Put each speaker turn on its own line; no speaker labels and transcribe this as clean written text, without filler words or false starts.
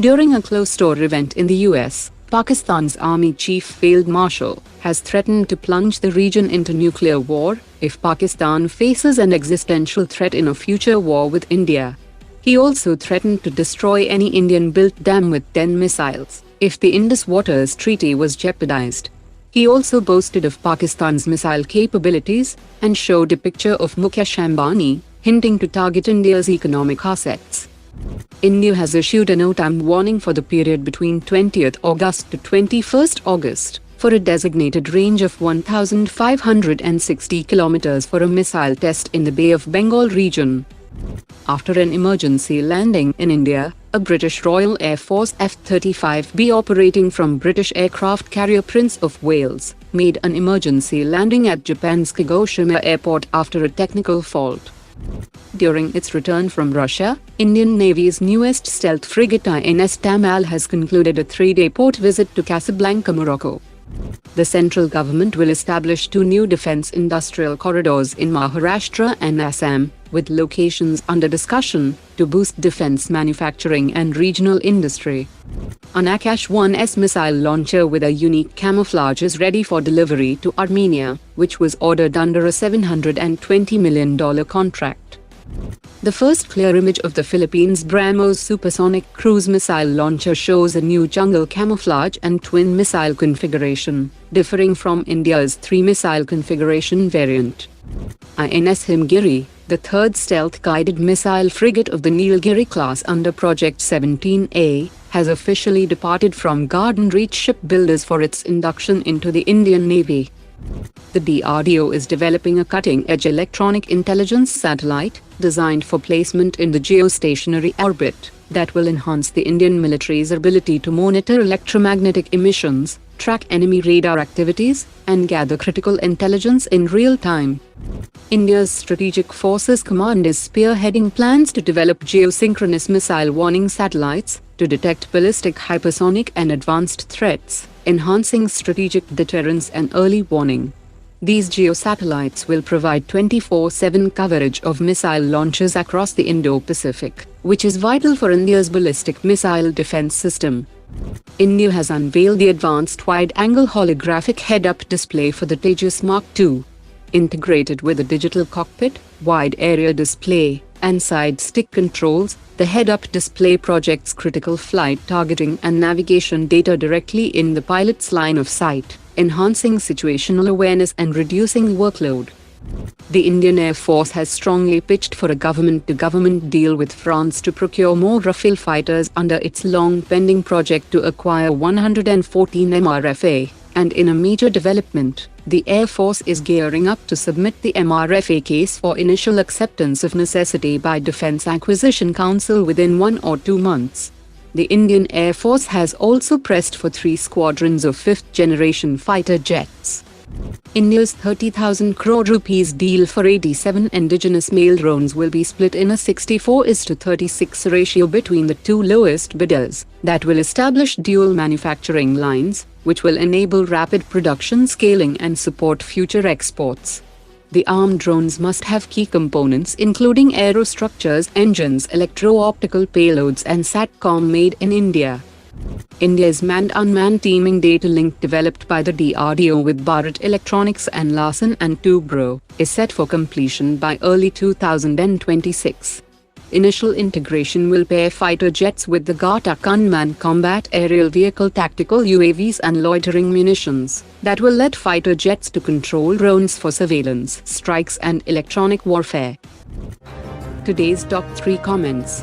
During a closed-door event in the US, Pakistan's Army Chief Field Marshal has threatened to plunge the region into nuclear war if Pakistan faces an existential threat in a future war with India. He also threatened to destroy any Indian-built dam with 10 missiles if the Indus Waters Treaty was jeopardized. He also boasted of Pakistan's missile capabilities and showed a picture of Mukesh Ambani, hinting to target India's economic assets. India has issued an OTAM warning for the period between 20th August to 21st August for a designated range of 1,560 kilometers for a missile test in the Bay of Bengal region. After an emergency landing in India, a British Royal Air Force F-35B operating from British aircraft carrier Prince of Wales made an emergency landing at Japan's Kagoshima Airport after a technical fault. During its return from Russia, Indian Navy's newest stealth frigate INS Tamal has concluded a 3-day port visit to Casablanca, Morocco. The central government will establish 2 new defense industrial corridors in Maharashtra and Assam, with locations under discussion, to boost defense manufacturing and regional industry. An Akash 1S missile launcher with a unique camouflage is ready for delivery to Armenia, which was ordered under a $720 million contract. The first clear image of the Philippines' BrahMos supersonic cruise missile launcher shows a new jungle camouflage and twin missile configuration, differing from India's 3-missile configuration variant. INS Nilgiri, the third stealth-guided missile frigate of the Nilgiri class under Project 17A, has officially departed from Garden Reach Shipbuilders for its induction into the Indian Navy. The DRDO is developing a cutting-edge electronic intelligence satellite designed for placement in the geostationary orbit that will enhance the Indian military's ability to monitor electromagnetic emissions, track enemy radar activities, and gather critical intelligence in real time. India's Strategic Forces Command is spearheading plans to develop geosynchronous missile warning satellites to detect ballistic, hypersonic, and advanced threats, enhancing strategic deterrence and early warning. These geosatellites will provide 24/7 coverage of missile launches across the Indo-Pacific, which is vital for India's ballistic missile defense system. India has unveiled the advanced wide-angle holographic head-up display for the Tejas MK2. Integrated with a digital cockpit, wide-area display, and side-stick controls, the head-up display projects critical flight targeting and navigation data directly in the pilot's line of sight, enhancing situational awareness and reducing workload. The Indian Air Force has strongly pitched for a government-to-government deal with France to procure more Rafale fighters under its long-pending project to acquire 114 MRFA, and in a major development, the Air Force is gearing up to submit the MRFA case for initial acceptance of necessity by Defense Acquisition Council within 1 or 2 months. The Indian Air Force has also pressed for 3 squadrons of 5th-generation fighter jets. India's 30,000 crore rupees deal for 87 indigenous male drones will be split in a 64:36 ratio between the 2 lowest bidders. That will establish dual manufacturing lines, which will enable rapid production scaling and support future exports. The armed drones must have key components including aerostructures, engines, electro-optical payloads, and SATCOM made in India. India's manned-unmanned teaming data link developed by the DRDO with Bharat Electronics and Larsen & Toubro is set for completion by early 2026. Initial integration will pair fighter jets with the Ghatak unmanned combat aerial vehicle, tactical UAVs, and loitering munitions that will let fighter jets to control drones for surveillance, strikes, and electronic warfare. Today's top 3 comments.